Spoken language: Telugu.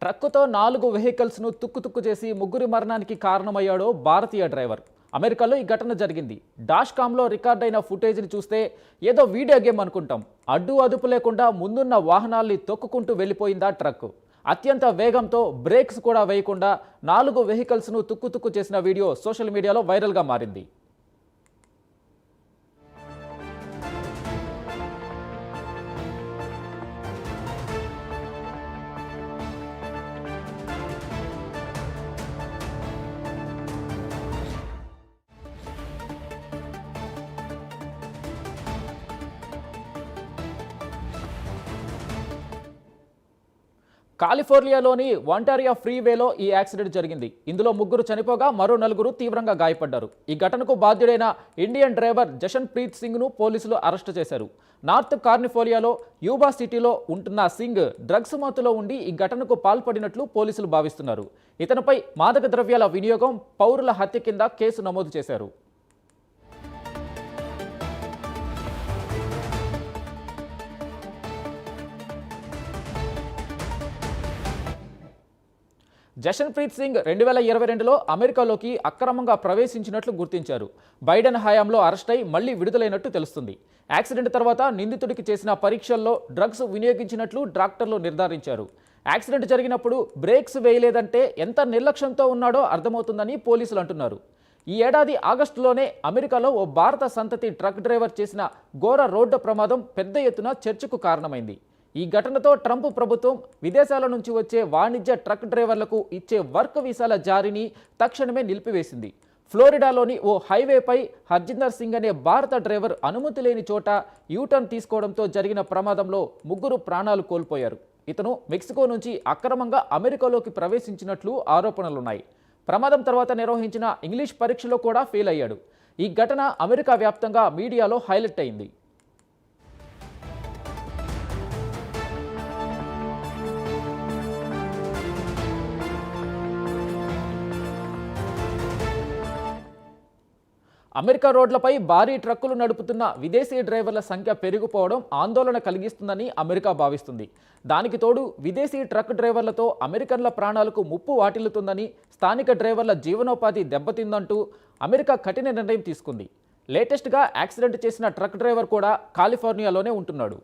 ట్రక్కుతో 4 వెహికల్స్ను తుక్కు చేసి ముగ్గురి మరణానికి కారణమయ్యాడో భారతీయ డ్రైవర్. అమెరికాలో ఈ ఘటన జరిగింది. డాష్ కామ్లో రికార్డైన ఫుటేజ్ని చూస్తే ఏదో వీడియో గేమ్ అనుకుంటాం. అడ్డు అదుపు లేకుండా ముందున్న వాహనాల్ని తొక్కుకుంటూ వెళ్ళిపోయిందా ట్రక్కు. అత్యంత వేగంతో బ్రేక్స్ కూడా వేయకుండా 4 వెహికల్స్ను తుక్కు చేసిన వీడియో సోషల్ మీడియాలో వైరల్గా మారింది. కాలిఫోర్నియాలోని ఒంటారియో ఫ్రీవేలో ఈ యాక్సిడెంట్ జరిగింది. ఇందులో 3 చనిపోగా మరో 4 తీవ్రంగా గాయపడ్డారు. ఈ ఘటనకు బాధ్యుడైన ఇండియన్ డ్రైవర్ జషన్ ప్రీత్ సింగ్ను పోలీసులు అరెస్టు చేశారు. నార్త్ కాలిఫోర్నియాలో యూబా సిటీలో ఉంటున్న సింగ్ డ్రగ్స్ మత్తులో ఉండి ఈ ఘటనకు పాల్పడినట్లు పోలీసులు భావిస్తున్నారు. ఇతనిపై మాదక ద్రవ్యాల వినియోగం, పౌరుల హత్య కింద కేసు నమోదు చేశారు. జషన్ ప్రీత్ సింగ్ 2022లో అమెరికాలోకి అక్రమంగా ప్రవేశించినట్లు గుర్తించారు. బైడెన్ హయాంలో అరెస్ట్ అయి మళ్లీ విడుదలైనట్టు తెలుస్తుంది. యాక్సిడెంట్ తర్వాత నిందితుడికి చేసిన పరీక్షల్లో డ్రగ్స్ వినియోగించినట్లు డాక్టర్లు నిర్ధారించారు. యాక్సిడెంట్ జరిగినప్పుడు బ్రేక్స్ వేయలేదంటే ఎంత నిర్లక్ష్యంతో ఉన్నాడో అర్థమవుతుందని పోలీసులు అంటున్నారు. ఈ ఏడాది ఆగస్టులోనే అమెరికాలో ఓ భారత సంతతి ట్రక్ డ్రైవర్ చేసిన ఘోర రోడ్డు ప్రమాదం పెద్ద ఎత్తున చర్చకు కారణమైంది. ఈ ఘటనతో ట్రంప్ ప్రభుత్వం విదేశాల నుంచి వచ్చే వాణిజ్య ట్రక్ డ్రైవర్లకు ఇచ్చే వర్క్ వీసాల జారీని తక్షణమే నిలిపివేసింది. ఫ్లోరిడాలోని ఓ హైవేపై హర్జిందర్ సింగ్ అనే భారత డ్రైవర్ అనుమతి లేని చోట యూటర్న్ తీసుకోవడంతో జరిగిన ప్రమాదంలో 3 ప్రాణాలు కోల్పోయారు. ఇతను మెక్సికో నుంచి అక్రమంగా అమెరికాలోకి ప్రవేశించినట్లు ఆరోపణలున్నాయి. ప్రమాదం తర్వాత నిర్వహించిన ఇంగ్లీష్ పరీక్షలో కూడా ఫెయిల్ అయ్యాడు. ఈ ఘటన అమెరికా వ్యాప్తంగా మీడియాలో హైలైట్ అయింది. అమెరికా రోడ్లపై భారీ ట్రక్కులు నడుపుతున్న విదేశీ డ్రైవర్ల సంఖ్య పెరిగిపోవడం ఆందోళన కలిగిస్తుందని అమెరికా భావిస్తుంది. దానికి తోడు విదేశీ ట్రక్ డ్రైవర్లతో అమెరికన్ల ప్రాణాలకు ముప్పు వాటిల్లుతుందని, స్థానిక డ్రైవర్ల జీవనోపాధి దెబ్బతిందంటూ అమెరికా కఠిన నిర్ణయం తీసుకుంది. లేటెస్ట్గా యాక్సిడెంట్ చేసిన ట్రక్ డ్రైవర్ కూడా కాలిఫోర్నియాలోనే ఉంటున్నాడు.